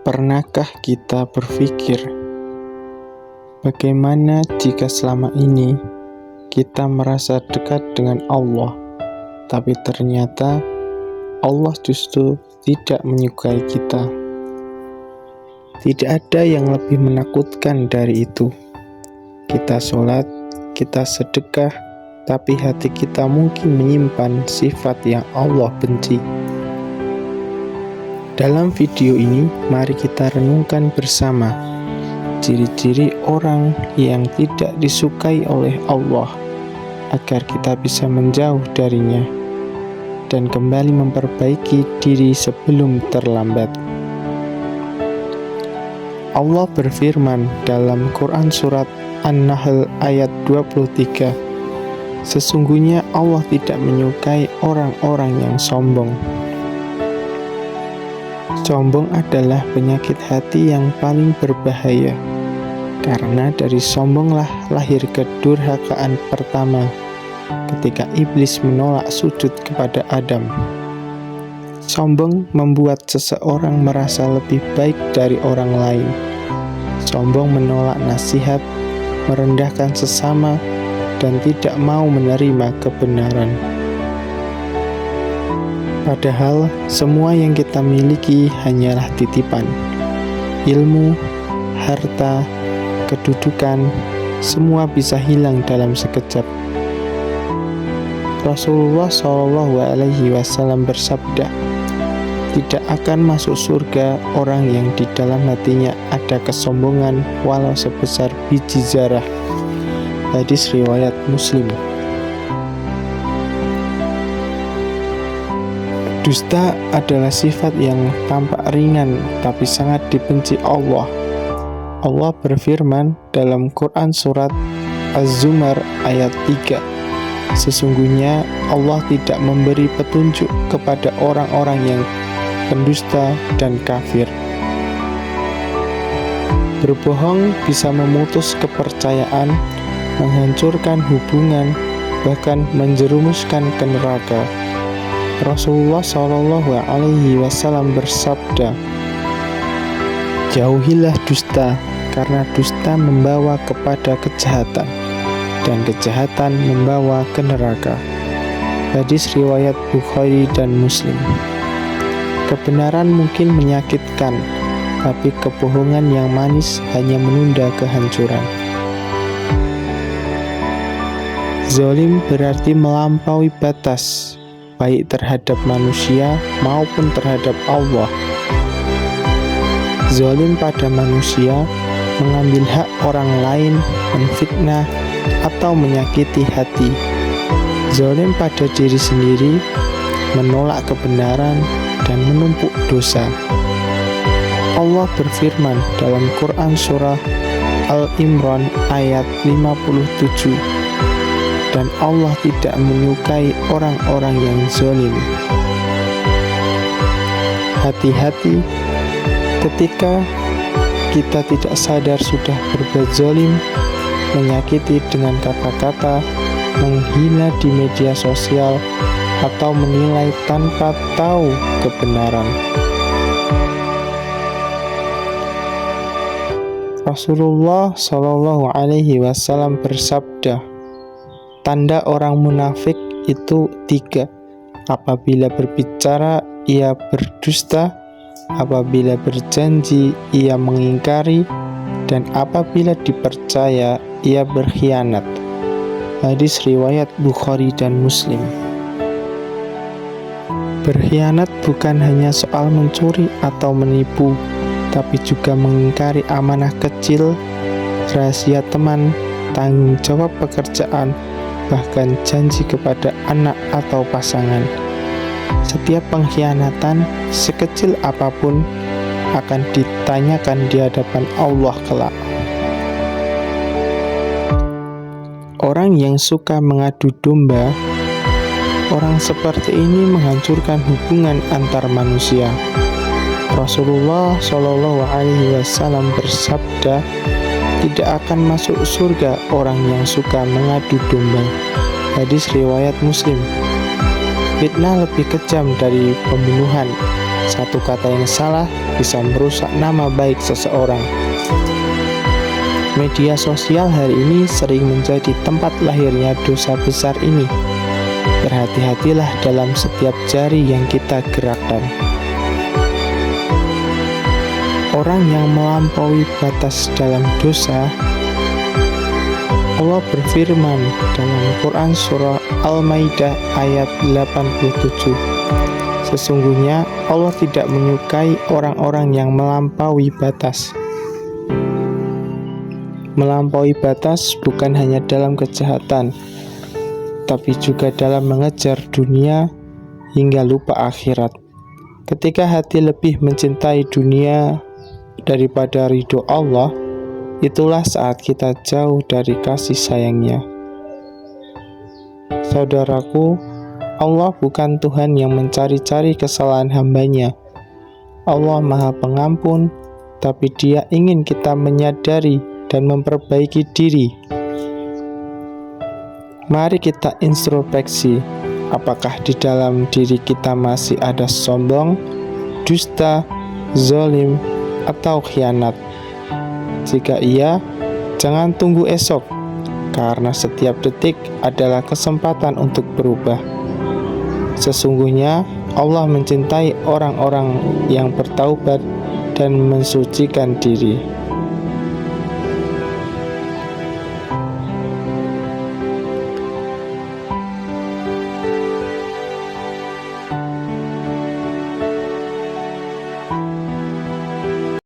Pernahkah kita berpikir, bagaimana jika selama ini kita merasa dekat dengan Allah, tapi ternyata Allah justru tidak menyukai kita? Tidak ada yang lebih menakutkan dari itu. Kita sholat, kita sedekah, tapi hati kita mungkin menyimpan sifat yang Allah benci. Dalam video ini, mari kita renungkan bersama ciri-ciri orang yang tidak disukai oleh Allah, agar kita bisa menjauh darinya dan kembali memperbaiki diri sebelum terlambat. Allah berfirman dalam Quran Surat An-Nahl ayat 23, sesungguhnya Allah tidak menyukai orang-orang yang sombong. Sombong adalah penyakit hati yang paling berbahaya, karena dari sombonglah lahir kedurhakaan pertama ketika iblis menolak sujud kepada Adam. Sombong membuat seseorang merasa lebih baik dari orang lain. Sombong menolak nasihat, merendahkan sesama, dan tidak mau menerima kebenaran. Padahal semua yang kita miliki hanyalah titipan. Ilmu, harta, kedudukan, semua bisa hilang dalam sekejap. Rasulullah SAW bersabda, tidak akan masuk surga orang yang di dalam hatinya ada kesombongan walau sebesar biji zarah. Hadis riwayat Muslim. Dusta adalah sifat yang tampak ringan tapi sangat dibenci Allah. Allah berfirman dalam Quran Surat Az-Zumar ayat 3, sesungguhnya Allah tidak memberi petunjuk kepada orang-orang yang pendusta dan kafir. Berbohong bisa memutus kepercayaan, menghancurkan hubungan, bahkan menjerumuskan ke neraka. Rasulullah SAW bersabda, jauhilah dusta, karena dusta membawa kepada kejahatan, dan kejahatan membawa ke neraka. Hadis riwayat Bukhari dan Muslim. Kebenaran mungkin menyakitkan, tapi kebohongan yang manis hanya menunda kehancuran. Zalim berarti melampaui batas, baik terhadap manusia maupun terhadap Allah. Zalim pada manusia mengambil hak orang lain, menfitnah, atau menyakiti hati. Zalim pada diri sendiri, menolak kebenaran, dan menumpuk dosa. Allah berfirman dalam Quran Surah Al-Imran ayat 57, dan Allah tidak menyukai orang-orang yang zalim. Hati-hati ketika kita tidak sadar sudah berbuat zalim, menyakiti dengan kata-kata, menghina di media sosial, atau menilai tanpa tahu kebenaran. Rasulullah SAW bersabda, tanda orang munafik itu 3. Apabila berbicara, ia berdusta. Apabila berjanji, ia mengingkari. Dan apabila dipercaya, ia berkhianat. Hadis riwayat Bukhari dan Muslim. Berkhianat bukan hanya soal mencuri atau menipu, tapi juga mengingkari amanah kecil, rahasia teman, tanggung jawab pekerjaan, bahkan janji kepada anak atau pasangan. Setiap pengkhianatan, sekecil apapun, akan ditanyakan di hadapan Allah kelak. Orang yang suka mengadu domba, orang seperti ini menghancurkan hubungan antar manusia. Rasulullah SAW bersabda, tidak akan masuk surga orang yang suka mengadu domba. Hadis riwayat Muslim. Fitnah lebih kejam dari pembunuhan. Satu kata yang salah bisa merusak nama baik seseorang. Media sosial hari ini sering menjadi tempat lahirnya dosa besar ini. Berhati-hatilah dalam setiap jari yang kita gerakkan. Orang yang melampaui batas dalam dosa, Allah berfirman dalam Quran surah Al-Maidah ayat 87, sesungguhnya Allah tidak menyukai orang-orang yang melampaui batas. Melampaui batas bukan hanya dalam kejahatan, tapi juga dalam mengejar dunia hingga lupa akhirat. Ketika hati lebih mencintai dunia daripada ridho Allah, itulah saat kita jauh dari kasih sayangnya. Saudaraku, Allah bukan Tuhan yang mencari-cari kesalahan hambanya. Allah Maha Pengampun, tapi Dia ingin kita menyadari dan memperbaiki diri. Mari kita introspeksi, apakah di dalam diri kita masih ada sombong, dusta, zalim, atau khianat? Jika iya, jangan tunggu esok, karena setiap detik adalah kesempatan untuk berubah. Sesungguhnya Allah mencintai orang-orang yang bertaubat dan mensucikan diri.